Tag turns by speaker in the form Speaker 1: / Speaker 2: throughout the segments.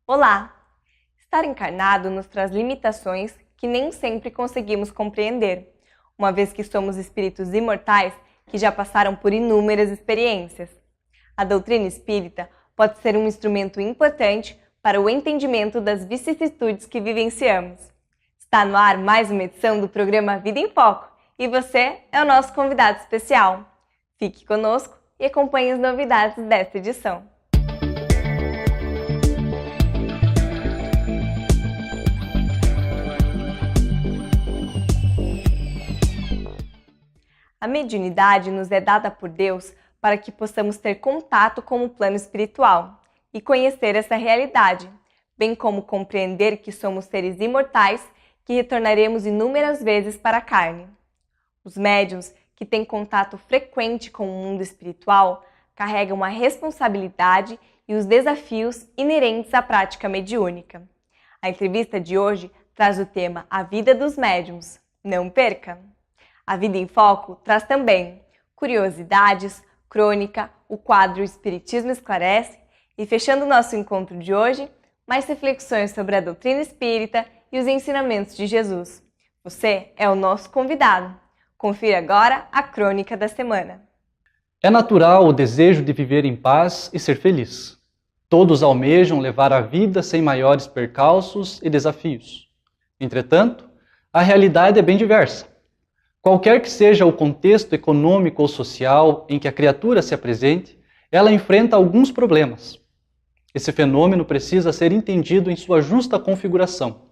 Speaker 1: Olá! Estar encarnado nos traz limitações que nem sempre conseguimos compreender, uma vez que somos espíritos imortais que já passaram por inúmeras experiências. A doutrina espírita pode ser um instrumento importante para o entendimento das vicissitudes que vivenciamos. Está no ar mais uma edição do programa Vida em Foco e você é o nosso convidado especial. Fique conosco e acompanhe as novidades desta edição. A mediunidade nos é dada por Deus para que possamos ter contato com o plano espiritual e conhecer essa realidade, bem como compreender que somos seres imortais que retornaremos inúmeras vezes para a carne. Os médiuns que têm contato frequente com o mundo espiritual carregam a responsabilidade e os desafios inerentes à prática mediúnica. A entrevista de hoje traz o tema A Vida dos Médiuns. Não perca! A Vida em Foco traz também curiosidades, crônica, o quadro Espiritismo Esclarece e, fechando o nosso encontro de hoje, mais reflexões sobre a doutrina espírita e os ensinamentos de Jesus. Você é o nosso convidado. Confira agora a crônica da semana.
Speaker 2: É natural o desejo de viver em paz e ser feliz. Todos almejam levar a vida sem maiores percalços e desafios. Entretanto, a realidade é bem diversa. Qualquer que seja o contexto econômico ou social em que a criatura se apresente, ela enfrenta alguns problemas. Esse fenômeno precisa ser entendido em sua justa configuração.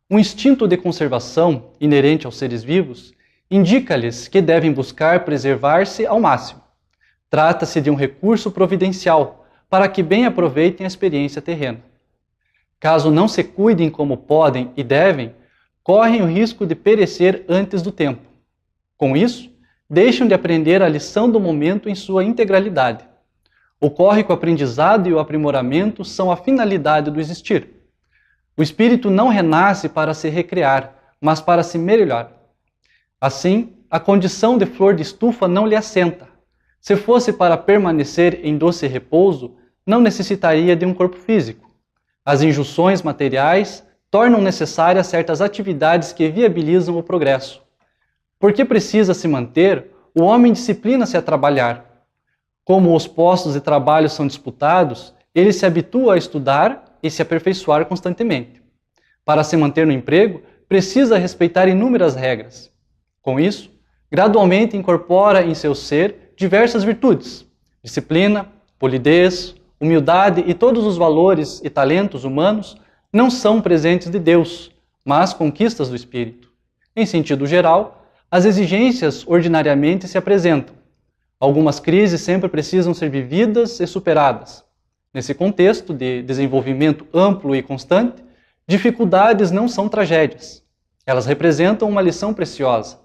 Speaker 2: Um instinto de conservação inerente aos seres vivos indica-lhes que devem buscar preservar-se ao máximo. Trata-se de um recurso providencial para que bem aproveitem a experiência terrena. Caso não se cuidem como podem e devem, correm o risco de perecer antes do tempo. Com isso, deixam de aprender a lição do momento em sua integralidade. Ocorre que o aprendizado e o aprimoramento são a finalidade do existir. O espírito não renasce para se recriar, mas para se melhorar. Assim, a condição de flor de estufa não lhe assenta. Se fosse para permanecer em doce repouso, não necessitaria de um corpo físico. As injunções materiais tornam necessárias certas atividades que viabilizam o progresso. Porque precisa se manter, o homem disciplina-se a trabalhar. Como os postos de trabalho são disputados, ele se habitua a estudar e se aperfeiçoar constantemente. Para se manter no emprego, precisa respeitar inúmeras regras. Com isso, gradualmente incorpora em seu ser diversas virtudes: disciplina, polidez, humildade e todos os valores e talentos humanos não são presentes de Deus, mas conquistas do espírito. Em sentido geral, as exigências ordinariamente se apresentam. Algumas crises sempre precisam ser vividas e superadas. Nesse contexto de desenvolvimento amplo e constante, dificuldades não são tragédias. Elas representam uma lição preciosa.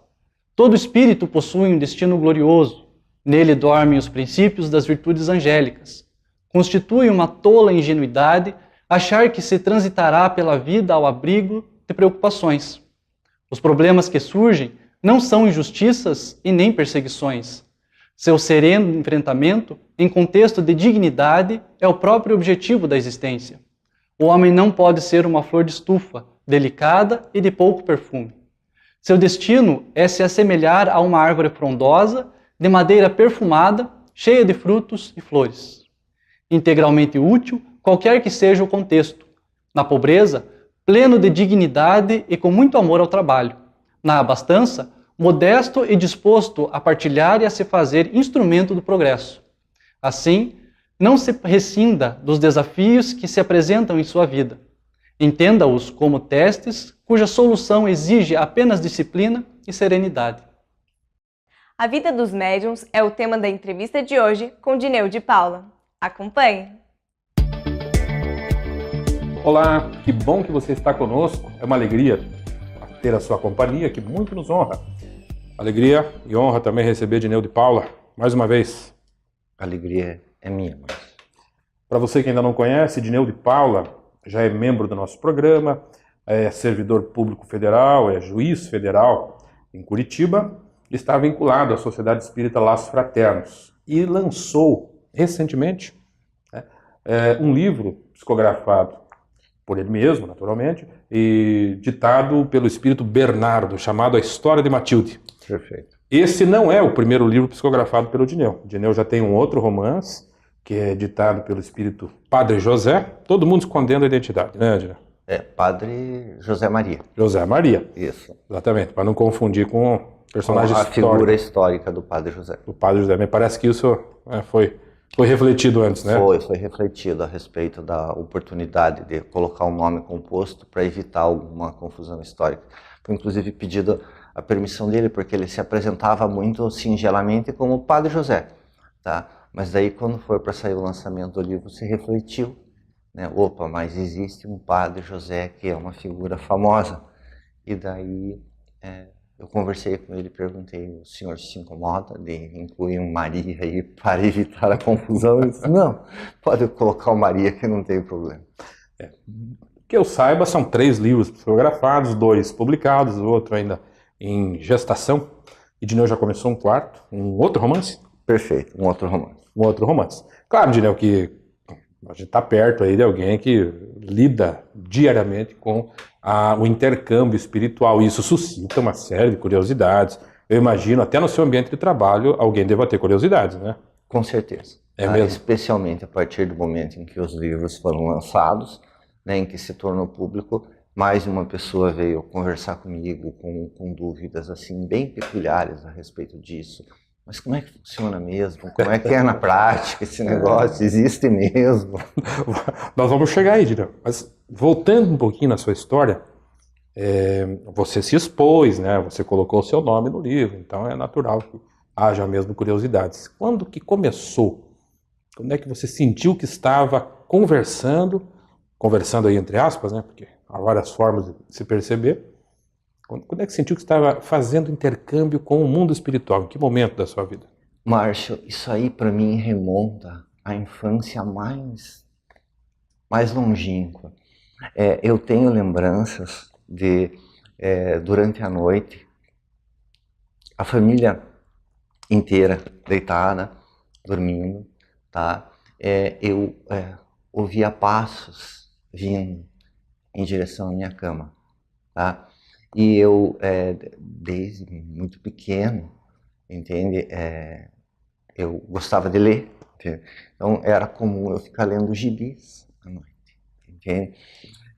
Speaker 2: Todo espírito possui um destino glorioso. Nele dormem os princípios das virtudes angélicas. Constitui uma tola ingenuidade achar que se transitará pela vida ao abrigo de preocupações. Os problemas que surgem não são injustiças e nem perseguições. Seu sereno enfrentamento, em contexto de dignidade, é o próprio objetivo da existência. O homem não pode ser uma flor de estufa, delicada e de pouco perfume. Seu destino é se assemelhar a uma árvore frondosa, de madeira perfumada, cheia de frutos e flores. Integralmente útil, qualquer que seja o contexto. Na pobreza, pleno de dignidade e com muito amor ao trabalho. Na abastança, modesto e disposto a partilhar e a se fazer instrumento do progresso. Assim, não se rescinda dos desafios que se apresentam em sua vida. Entenda-os como testes cuja solução exige apenas disciplina e serenidade.
Speaker 1: A Vida dos Médiuns é o tema da entrevista de hoje com Dineu de Paula. Acompanhe!
Speaker 3: Olá, que bom que você está conosco. É uma alegria ter a sua companhia, que muito nos honra. Alegria e honra também receber Dineu de Paula, mais uma vez.
Speaker 4: A alegria é minha, mãe.
Speaker 3: Para você que ainda não conhece, Dineu de Paula já é membro do nosso programa, é servidor público federal, é juiz federal em Curitiba, está vinculado à Sociedade Espírita Laços Fraternos e lançou recentemente um livro psicografado por ele mesmo, naturalmente, e ditado pelo espírito Bernardo, chamado A História de Matilde.
Speaker 4: Perfeito.
Speaker 3: Esse não é o primeiro livro psicografado pelo Dineu. O Dineu já tem um outro romance, que é ditado pelo espírito Padre José, todo mundo escondendo a identidade, né, Dineu?
Speaker 4: Padre José Maria.
Speaker 3: José Maria.
Speaker 4: Isso.
Speaker 3: Exatamente, para não confundir com o personagem
Speaker 4: A
Speaker 3: histórico
Speaker 4: figura histórica do Padre José.
Speaker 3: do Padre José. Me parece que isso foi refletido antes, né?
Speaker 4: Foi refletido a respeito da oportunidade de colocar um nome composto para evitar alguma confusão histórica. Foi inclusive pedido a permissão dele, porque ele se apresentava muito singelamente como Padre José, tá? Mas daí quando foi para sair o lançamento do livro, se refletiu, né? Opa, mas existe um Padre José que é uma figura famosa. E daí eu conversei com ele, perguntei: o senhor se incomoda de incluir um Maria aí para evitar a confusão? Ele disse: não, pode colocar o Maria que não tem problema.
Speaker 3: Que eu saiba, são 3 livros psicografados, 2 publicados, o outro ainda em gestação. E Dineu já começou um 4º, um outro romance?
Speaker 4: Perfeito, um outro romance.
Speaker 3: Um outro romance. Claro, Dineu, que a gente está perto aí de alguém que lida diariamente com o intercâmbio espiritual. E isso suscita uma série de curiosidades. Eu imagino, até no seu ambiente de trabalho, alguém deva ter curiosidades, né?
Speaker 4: Com certeza.
Speaker 3: É mesmo?
Speaker 4: Especialmente a partir do momento em que os livros foram lançados, né, em que se tornou público, mais uma pessoa veio conversar comigo com dúvidas assim bem peculiares a respeito disso. Mas como é que funciona mesmo? Como é que é na prática esse negócio? Existe mesmo?
Speaker 3: Nós vamos chegar aí, Dineu. Mas voltando um pouquinho na sua história, você se expôs, né? Você colocou o seu nome no livro, então é natural que haja mesmo curiosidades. Quando que começou? Quando é que você sentiu que estava conversando aí entre aspas, né? Porque há várias formas de se perceber. Quando é que sentiu que estava fazendo intercâmbio com o mundo espiritual? Em que momento da sua vida?
Speaker 4: Márcio, isso aí para mim remonta à infância mais longínqua. Eu tenho lembranças de, durante a noite, a família inteira deitada, dormindo, tá? Eu ouvia passos vindo em direção à minha cama, tá? E eu, desde muito pequeno, entende? Eu gostava de ler, entende? Então era comum eu ficar lendo gibis à noite, entende?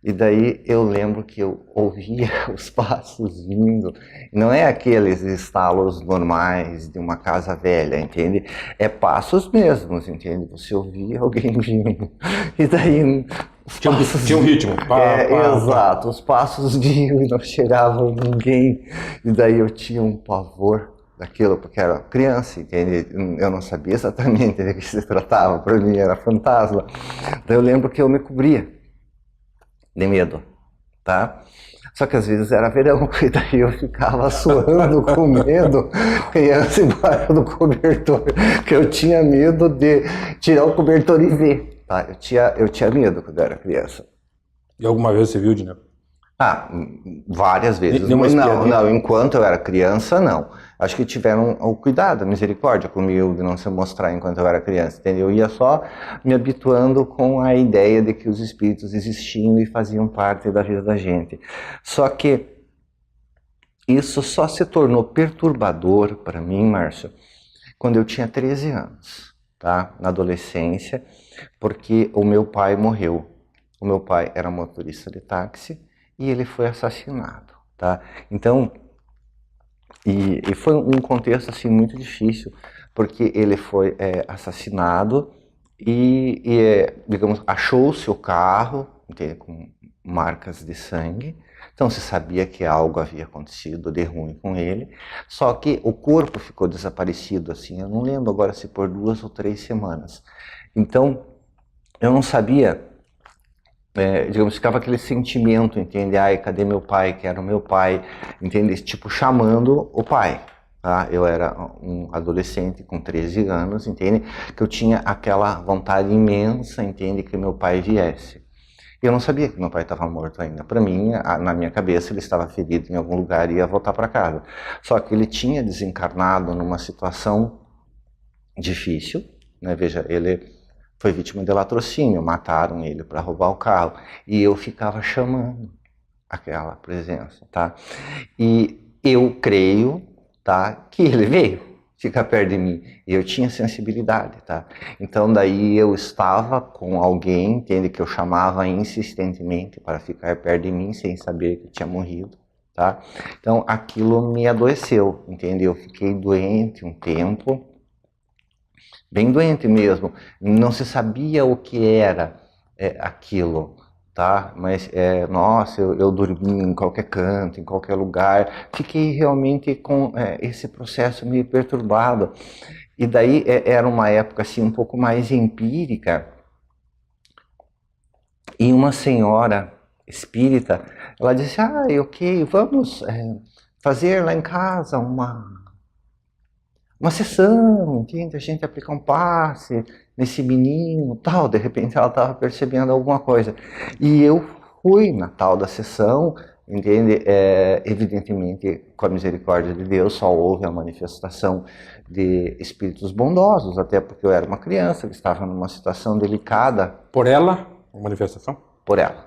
Speaker 4: E daí eu lembro que eu ouvia os passos vindo. Não é aqueles estalos normais de uma casa velha, entende? É passos mesmos, entende? Você ouvia alguém vindo. E daí
Speaker 3: tinha um ritmo.
Speaker 4: Exato, os passos vinham e não chegava ninguém. E daí eu tinha um pavor daquilo, porque era criança, entende? Eu não sabia exatamente do que se tratava, para mim era fantasma. Daí eu lembro que eu me cobria de medo, tá? Só que às vezes era verão, e daí eu ficava suando com medo, criança embaixo do cobertor, que eu tinha medo de tirar o cobertor e ver, tá? Eu tinha medo quando eu era criança.
Speaker 3: E alguma vez você viu, Dineu?
Speaker 4: Várias vezes. Não, enquanto eu era criança, não. Acho que tiveram o cuidado, a misericórdia comigo de não se mostrar enquanto eu era criança, entendeu? Eu ia só me habituando com a ideia de que os espíritos existiam e faziam parte da vida da gente. Só que isso só se tornou perturbador para mim, Márcio, quando eu tinha 13 anos, tá? Na adolescência, porque o meu pai morreu. O meu pai era motorista de táxi e ele foi assassinado, tá? Então, e foi um contexto assim muito difícil, porque ele foi assassinado e digamos, achou-se o carro, entende, com marcas de sangue. Então se sabia que algo havia acontecido de ruim com ele, só que o corpo ficou desaparecido assim, eu não lembro agora se por 2 ou 3 semanas. Então eu não sabia, digamos, ficava aquele sentimento, entende? Ai, cadê meu pai? Que era o meu pai, entende? Tipo, chamando o pai, tá? Eu era um adolescente com 13 anos, entende? Que eu tinha aquela vontade imensa, entende? Que meu pai viesse. Eu não sabia que meu pai estava morto ainda. Para mim, na minha cabeça, ele estava ferido em algum lugar e ia voltar para casa. Só que ele tinha desencarnado numa situação difícil, né? Veja, ele foi vítima de latrocínio, mataram ele para roubar o carro. E eu ficava chamando aquela presença, tá? E eu creio, tá, que ele veio ficar perto de mim. E eu tinha sensibilidade, tá? Então daí eu estava com alguém, entende, que eu chamava insistentemente para ficar perto de mim, sem saber que tinha morrido, tá? Então aquilo me adoeceu, entende? Eu fiquei doente um tempo, bem doente mesmo. Não se sabia o que era aquilo, tá? Mas, nossa, eu dormi em qualquer canto, em qualquer lugar. Fiquei realmente com esse processo meio perturbado. E daí era uma época assim um pouco mais empírica. E uma senhora espírita, ela disse, ok, vamos fazer lá em casa uma sessão, entende? A gente aplica um passe nesse menino, tal. De repente ela estava percebendo alguma coisa. E eu fui na tal da sessão, entende? Evidentemente, com a misericórdia de Deus, só houve a manifestação de espíritos bondosos, até porque eu era uma criança que estava numa situação delicada.
Speaker 3: Por ela, a manifestação?
Speaker 4: Por ela.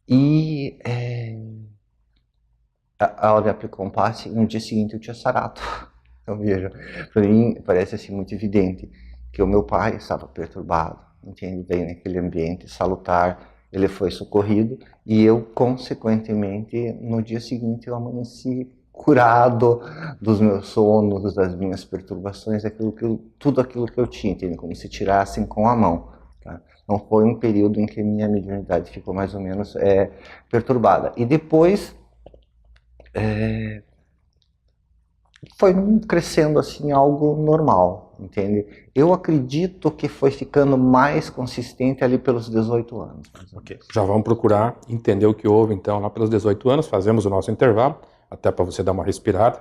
Speaker 4: E ela me aplicou um passe e no dia seguinte eu tinha sarado. Então veja, para mim parece assim muito evidente que o meu pai estava perturbado, entende? Bem naquele ambiente salutar, ele foi socorrido e eu, consequentemente, no dia seguinte eu amanheci curado dos meus sonos, das minhas perturbações, tudo aquilo que eu tinha, entende? Como se tirassem com a mão. Tá? Não foi um período em que minha mediunidade ficou mais ou menos perturbada. E depois foi crescendo assim algo normal, entende? Eu acredito que foi ficando mais consistente ali pelos 18 anos.
Speaker 3: Ok, já vamos procurar entender o que houve então lá pelos 18 anos, fazemos o nosso intervalo, até para você dar uma respirada.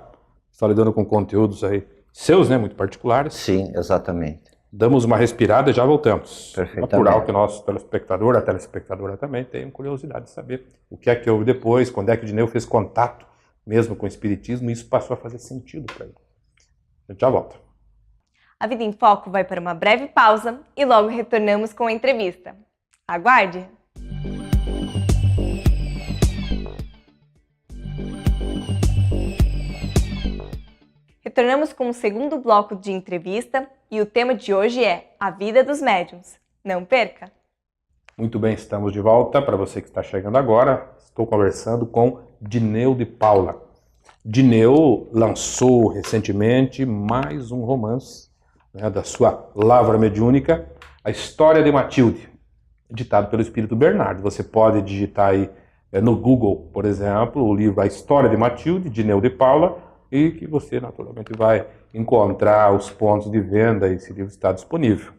Speaker 3: Está lidando com conteúdos aí seus, né, muito particulares.
Speaker 4: Sim, exatamente.
Speaker 3: Damos uma respirada e já voltamos.
Speaker 4: Perfeitamente.
Speaker 3: Natural que o nosso telespectador, a telespectadora também, tenham curiosidade de saber o que é que houve depois, quando é que o Dineu fez contato mesmo com o espiritismo, e isso passou a fazer sentido para ele. A gente já volta.
Speaker 1: A Vida em Foco vai para uma breve pausa e logo retornamos com a entrevista. Aguarde! Retornamos com o segundo bloco de entrevista e o tema de hoje é a vida dos médiuns. Não perca!
Speaker 3: Muito bem, estamos de volta. Para você que está chegando agora, estou conversando com Dineu de Paula. Dineu lançou recentemente mais um romance, né, da sua lavra mediúnica, A História de Matilde, editado pelo Espírito Bernardo. Você pode digitar aí no Google, por exemplo, o livro A História de Matilde, Dineu de Paula, e que você naturalmente vai encontrar os pontos de venda, e esse livro está disponível.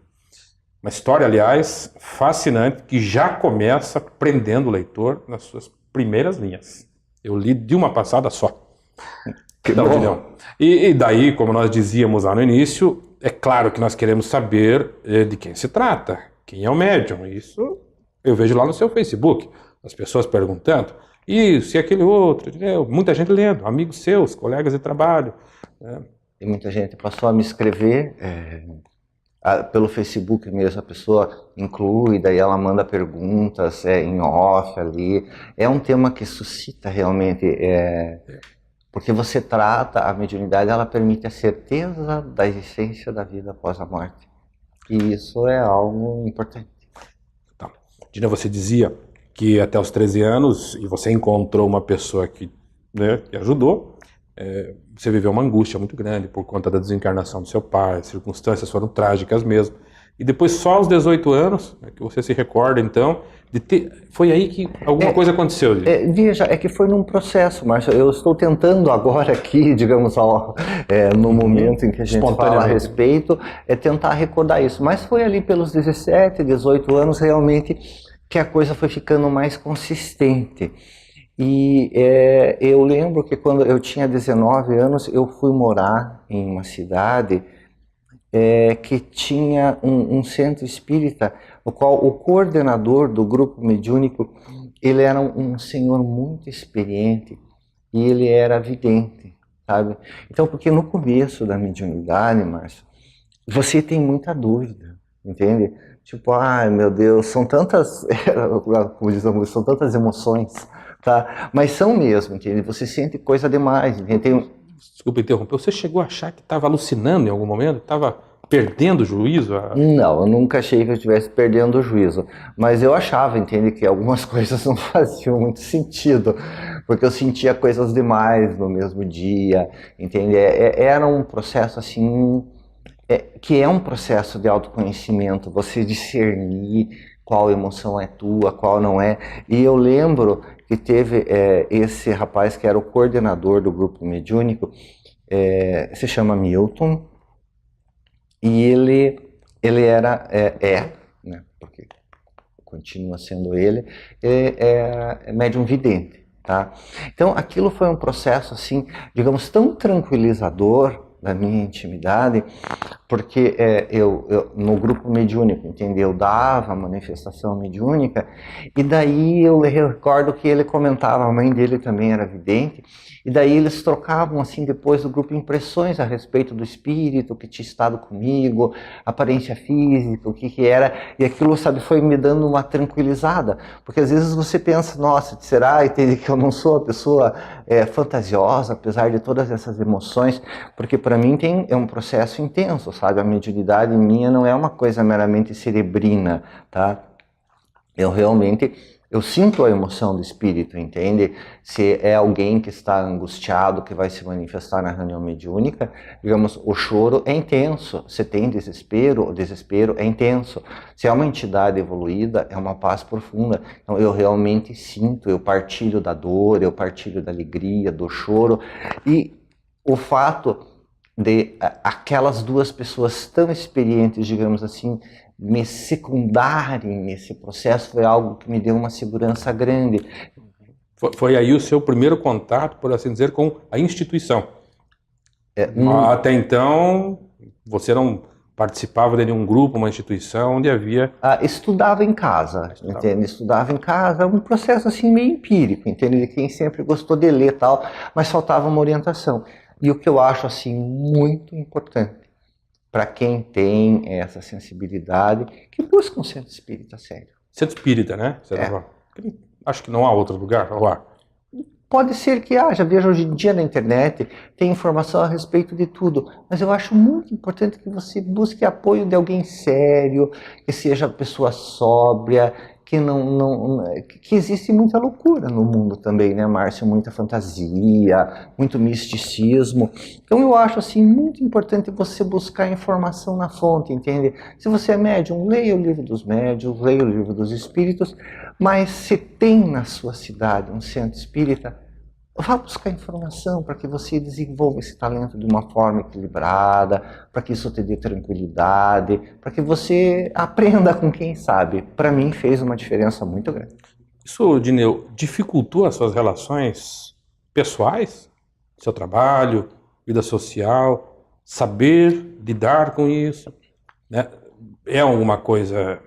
Speaker 3: Uma história, aliás, fascinante, que já começa prendendo o leitor nas suas primeiras linhas. Eu li de uma passada só. E daí, como nós dizíamos lá no início, é claro que nós queremos saber de quem se trata, quem é o médium. Isso eu vejo lá no seu Facebook, as pessoas perguntando, isso e aquele outro, entendeu? Muita gente lendo, amigos seus, colegas de trabalho. Né?
Speaker 4: E muita gente passou a me escrever pelo Facebook mesmo, a pessoa inclui, daí ela manda perguntas em off ali. É um tema que suscita realmente, porque você trata a mediunidade, ela permite a certeza da existência da vida após a morte. E isso é algo importante.
Speaker 3: Tá. Dina, você dizia que até os 13 anos, e você encontrou uma pessoa que ajudou, você viveu uma angústia muito grande por conta da desencarnação do seu pai, as circunstâncias foram trágicas mesmo. E depois, só aos 18 anos, que você se recorda, então, foi aí que alguma coisa aconteceu.
Speaker 4: Veja, é que foi num processo, Márcio. Eu estou tentando agora aqui, digamos, no momento em que a gente fala a respeito, tentar recordar isso. Mas foi ali pelos 17, 18 anos, realmente, que a coisa foi ficando mais consistente. E eu lembro que quando eu tinha 19 anos, eu fui morar em uma cidade que tinha um centro espírita, o qual o coordenador do grupo mediúnico, ele era um senhor muito experiente e ele era vidente, sabe? Então, porque no começo da mediunidade, Márcio, você tem muita dúvida, entende? Tipo, ai meu Deus, são tantas, como diz a música, são tantas emoções, tá? Mas são mesmo, entende? Você sente coisa demais, entende?
Speaker 3: Desculpa interromper, você chegou a achar que estava alucinando em algum momento? Estava perdendo o juízo?
Speaker 4: Não, eu nunca achei que eu estivesse perdendo o juízo, mas eu achava, entende, que algumas coisas não faziam muito sentido, porque eu sentia coisas demais no mesmo dia, entende? Era um processo assim, que é um processo de autoconhecimento, você discernir qual emoção é tua, qual não é. E eu lembro que teve esse rapaz que era o coordenador do grupo mediúnico, se chama Milton, e ele era, né, porque continua sendo ele é médium vidente, tá? Então aquilo foi um processo assim, digamos, tão tranquilizador da minha intimidade, porque eu no grupo mediúnico, entendeu? Eu dava manifestação mediúnica, e daí eu recordo que ele comentava, a mãe dele também era vidente, e daí eles trocavam assim depois do grupo impressões a respeito do espírito que tinha estado comigo, aparência física, o que era, e aquilo, sabe, foi me dando uma tranquilizada, porque às vezes você pensa, nossa, será, entende, que eu não sou a pessoa fantasiosa, apesar de todas essas emoções, porque para mim é um processo intenso, sabe? A mediunidade minha não é uma coisa meramente cerebrina, tá? Eu sinto a emoção do espírito, entende? Se é alguém que está angustiado, que vai se manifestar na reunião mediúnica, digamos, o choro é intenso. Se tem desespero, o desespero é intenso. Se é uma entidade evoluída, é uma paz profunda. Então eu realmente sinto, eu partilho da dor, eu partilho da alegria, do choro. E o fato de aquelas duas pessoas tão experientes, digamos assim, me secundarem nesse processo foi algo que me deu uma segurança grande.
Speaker 3: Foi aí o seu primeiro contato, por assim dizer, com a instituição. Até então, você não participava de nenhum grupo, uma instituição onde havia...
Speaker 4: Estudava em casa, entende? Estudava em casa, um processo assim meio empírico, entende? De quem sempre gostou de ler e tal, mas faltava uma orientação. E o que eu acho assim muito importante, para quem tem essa sensibilidade, que busca um centro espírita sério.
Speaker 3: Centro espírita, né? Acho que não há outro lugar, ou há?
Speaker 4: Pode ser que haja, veja hoje em dia na internet, tem informação a respeito de tudo, mas eu acho muito importante que você busque apoio de alguém sério, que seja pessoa sóbria, que existe muita loucura no mundo também, né, Márcio? Muita fantasia, muito misticismo. Então eu acho assim muito importante você buscar informação na fonte, entende? Se você é médium, leia o livro dos médiuns, leia o livro dos espíritos, mas se tem na sua cidade um centro espírita, vá buscar informação para que você desenvolva esse talento de uma forma equilibrada, para que isso te dê tranquilidade, para que você aprenda com quem sabe. Para mim fez uma diferença muito grande.
Speaker 3: Isso, Dineu, dificultou as suas relações pessoais? Seu trabalho, vida social, saber lidar com isso? Né? É alguma coisa,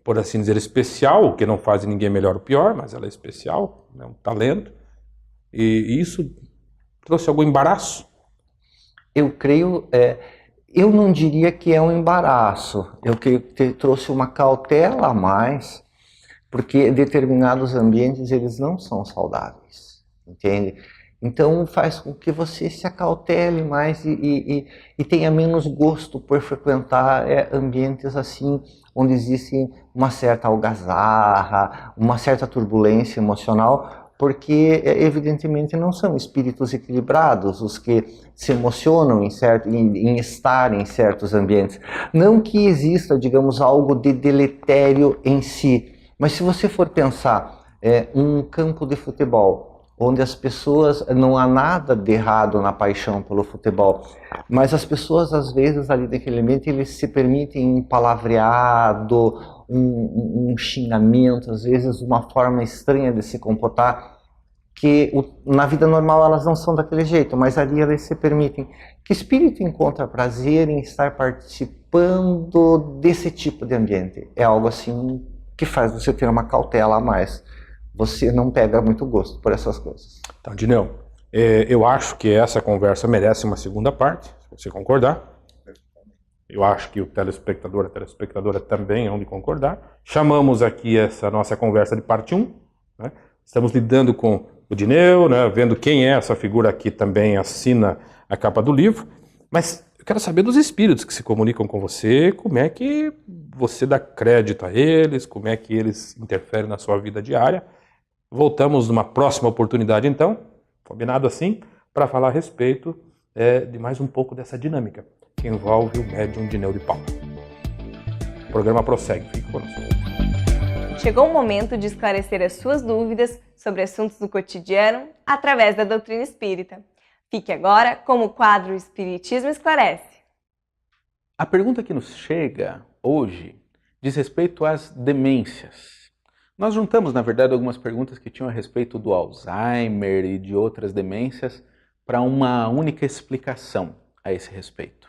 Speaker 3: por assim dizer, especial, que não faz ninguém melhor ou pior, mas ela é especial, é um talento. E isso trouxe algum embaraço?
Speaker 4: Eu creio, eu não diria que é um embaraço, eu creio que trouxe uma cautela a mais, porque determinados ambientes eles não são saudáveis, entende? Então faz com que você se acautele mais e tenha menos gosto por frequentar ambientes assim, onde existe uma certa algazarra, uma certa turbulência emocional, porque evidentemente não são espíritos equilibrados os que se emocionam em estar em certos ambientes. Não que exista, digamos, algo de deletério em si, mas se você for pensar um campo de futebol, onde as pessoas, não há nada de errado na paixão pelo futebol, mas as pessoas às vezes ali naquele ambiente eles se permitem um palavreado, um xingamento, às vezes uma forma estranha de se comportar, que na vida normal elas não são daquele jeito, mas ali elas se permitem. Que espírito encontra prazer em estar participando desse tipo de ambiente? É algo assim que faz você ter uma cautela a mais. Você não pega muito gosto por essas coisas.
Speaker 3: Então, Dineu, eu acho que essa conversa merece uma segunda parte, se você concordar. Eu acho que o telespectador, a telespectadora também hão de concordar. Chamamos aqui essa nossa conversa de parte 1. Né? Estamos lidando com o Dineu, né? Vendo quem é essa figura que também assina a capa do livro. Mas eu quero saber dos espíritos que se comunicam com você, como é que você dá crédito a eles, como é que eles interferem na sua vida diária. Voltamos numa próxima oportunidade, então, combinado assim, para falar a respeito de mais um pouco dessa dinâmica que envolve o médium Dineu de Paula. O programa prossegue, fique conosco.
Speaker 1: Chegou o momento de esclarecer as suas dúvidas sobre assuntos do cotidiano através da doutrina espírita. Fique agora com o quadro Espiritismo Esclarece.
Speaker 5: A pergunta que nos chega hoje diz respeito às demências. Nós juntamos, na verdade, algumas perguntas que tinham a respeito do Alzheimer e de outras demências para uma única explicação a esse respeito.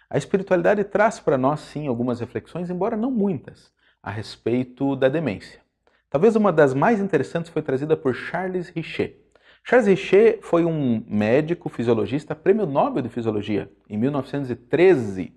Speaker 5: A espiritualidade traz para nós, sim, algumas reflexões, embora não muitas, a respeito da demência. Talvez uma das mais interessantes foi trazida por Charles Richet. Charles Richet foi um médico fisiologista, prêmio Nobel de Fisiologia, em 1913,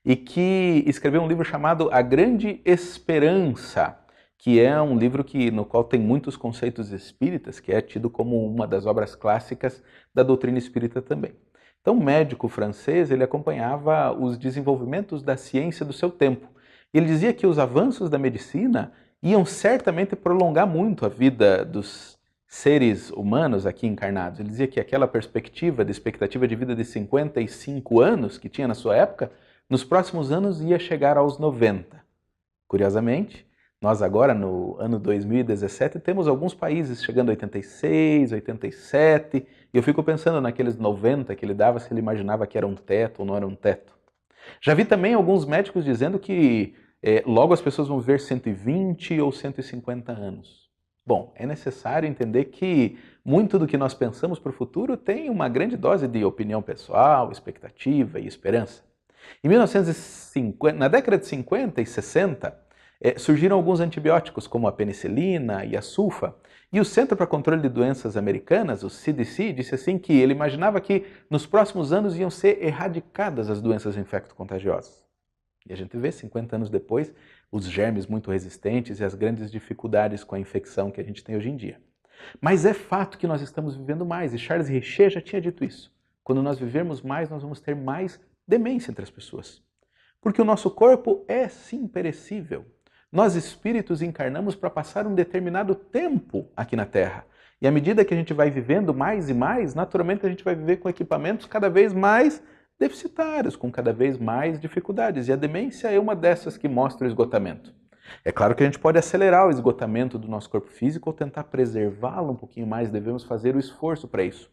Speaker 5: e que escreveu um livro chamado A Grande Esperança, que é um livro no qual tem muitos conceitos espíritas, que é tido como uma das obras clássicas da doutrina espírita também. Então, o médico francês, ele acompanhava os desenvolvimentos da ciência do seu tempo. Ele dizia que os avanços da medicina iam certamente prolongar muito a vida dos seres humanos aqui encarnados. Ele dizia que aquela perspectiva de expectativa de vida de 55 anos que tinha na sua época, nos próximos anos ia chegar aos 90. Curiosamente, nós agora, no ano 2017, temos alguns países chegando a 86, 87, e eu fico pensando naqueles 90 que ele dava, se ele imaginava que era um teto ou não era um teto. Já vi também alguns médicos dizendo que logo as pessoas vão viver 120 ou 150 anos. Bom, é necessário entender que muito do que nós pensamos para o futuro tem uma grande dose de opinião pessoal, expectativa e esperança. Em 1950, na década de 50 e 60, surgiram alguns antibióticos, como a penicilina e a sulfa, e o Centro para Controle de Doenças Americanas, o CDC, disse assim que ele imaginava que nos próximos anos iam ser erradicadas as doenças infecto-contagiosas. E a gente vê, 50 anos depois, os germes muito resistentes e as grandes dificuldades com a infecção que a gente tem hoje em dia. Mas é fato que nós estamos vivendo mais, e Charles Richet já tinha dito isso. Quando nós vivermos mais, nós vamos ter mais demência entre as pessoas. Porque o nosso corpo é sim perecível. Nós espíritos encarnamos para passar um determinado tempo aqui na Terra. E à medida que a gente vai vivendo mais e mais, naturalmente a gente vai viver com equipamentos cada vez mais deficitários, com cada vez mais dificuldades. E a demência é uma dessas que mostra o esgotamento. É claro que a gente pode acelerar o esgotamento do nosso corpo físico ou tentar preservá-lo um pouquinho mais, devemos fazer o esforço para isso.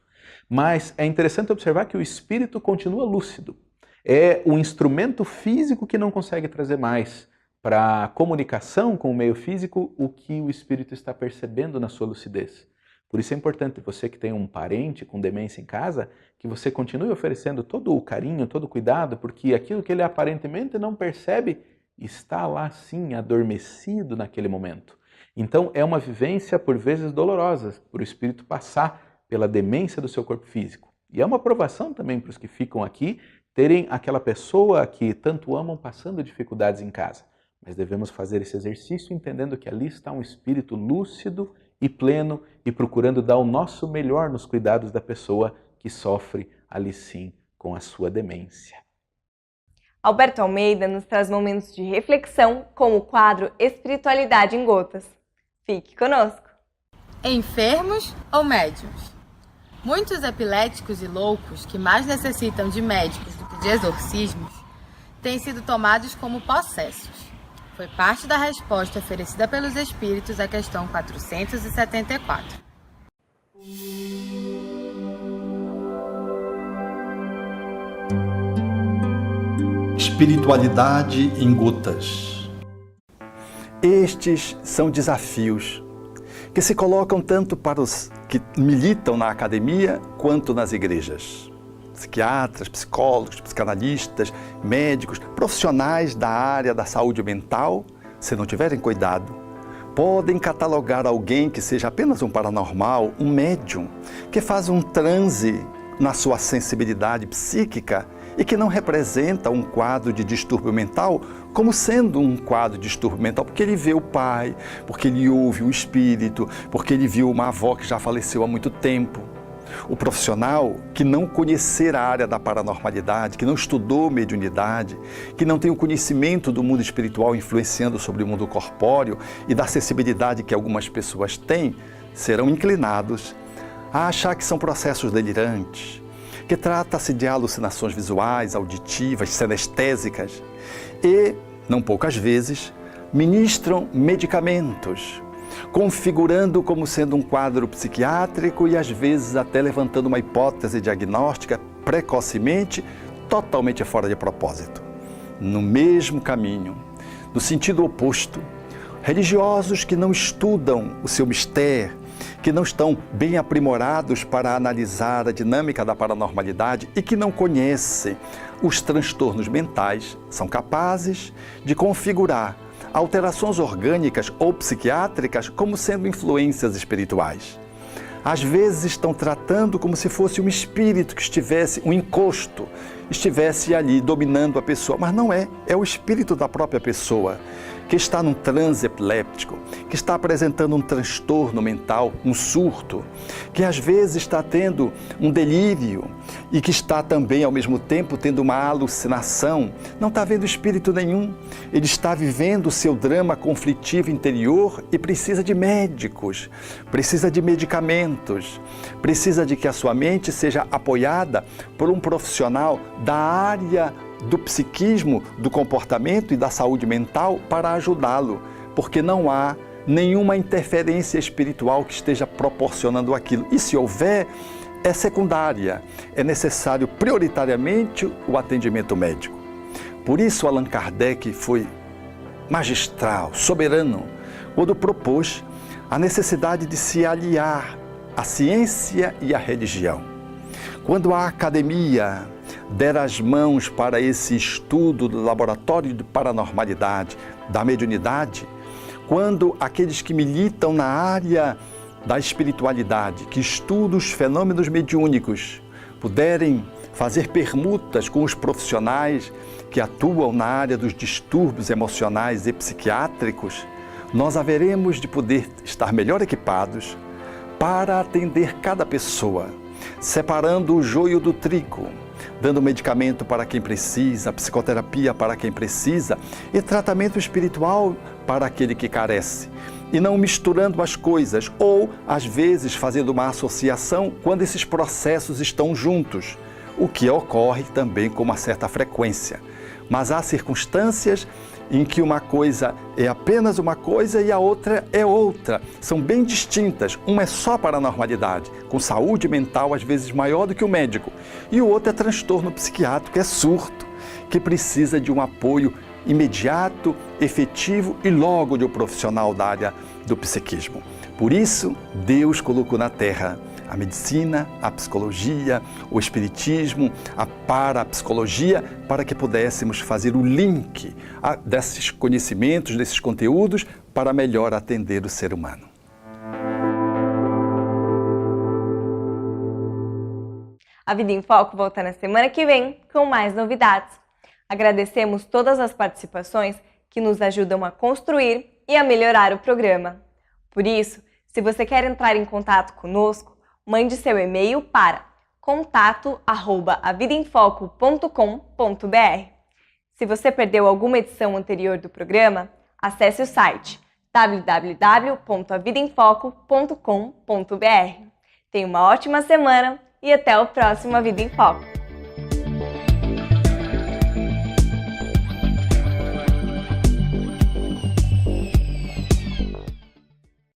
Speaker 5: Mas é interessante observar que o espírito continua lúcido. É o instrumento físico que não consegue trazer mais para a comunicação com o meio físico o que o espírito está percebendo na sua lucidez. Por isso é importante você que tem um parente com demência em casa, que você continue oferecendo todo o carinho, todo o cuidado, porque aquilo que ele aparentemente não percebe está lá sim adormecido naquele momento. Então é uma vivência por vezes dolorosa para o espírito passar pela demência do seu corpo físico. E é uma provação também para os que ficam aqui terem aquela pessoa que tanto amam passando dificuldades em casa. Mas devemos fazer esse exercício entendendo que ali está um espírito lúcido e pleno e procurando dar o nosso melhor nos cuidados da pessoa que sofre ali sim com a sua demência.
Speaker 1: Alberto Almeida nos traz momentos de reflexão com o quadro Espiritualidade em Gotas. Fique conosco!
Speaker 6: Enfermos ou médiuns? Muitos epiléticos e loucos que mais necessitam de médicos do que de exorcismos têm sido tomados como possessos. Foi parte da resposta oferecida pelos espíritos à questão 474.
Speaker 7: Espiritualidade em gotas. Estes são desafios que se colocam tanto para os que militam na academia quanto nas igrejas. Psiquiatras, psicólogos, psicanalistas, médicos, profissionais da área da saúde mental, se não tiverem cuidado, podem catalogar alguém que seja apenas um paranormal, um médium, que faz um transe na sua sensibilidade psíquica e que não representa um quadro de distúrbio mental como sendo um quadro de distúrbio mental, porque ele vê o pai, porque ele ouve o espírito, porque ele viu uma avó que já faleceu há muito tempo. O profissional que não conhecer a área da paranormalidade, que não estudou mediunidade, que não tem o conhecimento do mundo espiritual influenciando sobre o mundo corpóreo e da acessibilidade que algumas pessoas têm, serão inclinados a achar que são processos delirantes, que trata-se de alucinações visuais, auditivas, sinestésicas e, não poucas vezes, ministram medicamentos, configurando como sendo um quadro psiquiátrico e às vezes até levantando uma hipótese diagnóstica precocemente, totalmente fora de propósito. No mesmo caminho, no sentido oposto, religiosos que não estudam o seu mistério, que não estão bem aprimorados para analisar a dinâmica da paranormalidade e que não conhecem os transtornos mentais, são capazes de configurar alterações orgânicas ou psiquiátricas como sendo influências espirituais. Às vezes estão tratando como se fosse um espírito que estivesse, um encosto, estivesse ali dominando a pessoa, mas não é, é o espírito da própria pessoa que está num transe epiléptico, que está apresentando um transtorno mental, um surto, que às vezes está tendo um delírio e que está também, ao mesmo tempo, tendo uma alucinação. Não está vendo espírito nenhum. Ele está vivendo o seu drama conflitivo interior e precisa de médicos, precisa de medicamentos, precisa de que a sua mente seja apoiada por um profissional da área do psiquismo, do comportamento e da saúde mental para ajudá-lo, porque não há nenhuma interferência espiritual que esteja proporcionando aquilo. E se houver, é secundária, é necessário prioritariamente o atendimento médico. Por isso Allan Kardec foi magistral, soberano, quando propôs a necessidade de se aliar à ciência e à religião. Quando a academia der as mãos para esse estudo do laboratório de paranormalidade, da mediunidade, quando aqueles que militam na área da espiritualidade, que estudam os fenômenos mediúnicos, puderem fazer permutas com os profissionais que atuam na área dos distúrbios emocionais e psiquiátricos, nós haveremos de poder estar melhor equipados para atender cada pessoa, separando o joio do trigo, dando medicamento para quem precisa, psicoterapia para quem precisa e tratamento espiritual para aquele que carece. E não misturando as coisas ou, às vezes, fazendo uma associação quando esses processos estão juntos, o que ocorre também com uma certa frequência. Mas há circunstâncias em que uma coisa é apenas uma coisa e a outra é outra. São bem distintas. Uma é só paranormalidade, com saúde mental às vezes maior do que o médico. E o outro é transtorno psiquiátrico, é surto, que precisa de um apoio imediato, efetivo e logo de um profissional da área do psiquismo. Por isso, Deus colocou na Terra a medicina, a psicologia, o espiritismo, a parapsicologia, para que pudéssemos fazer o link desses conhecimentos, desses conteúdos, para melhor atender o ser humano.
Speaker 1: A Vida em Foco volta na semana que vem com mais novidades. Agradecemos todas as participações que nos ajudam a construir e a melhorar o programa. Por isso, se você quer entrar em contato conosco, mande seu e-mail para contato@avidaemfoco.com.br. Se você perdeu alguma edição anterior do programa, acesse o site www.avidaemfoco.com.br. Tenha uma ótima semana e até o próximo A Vida em Foco.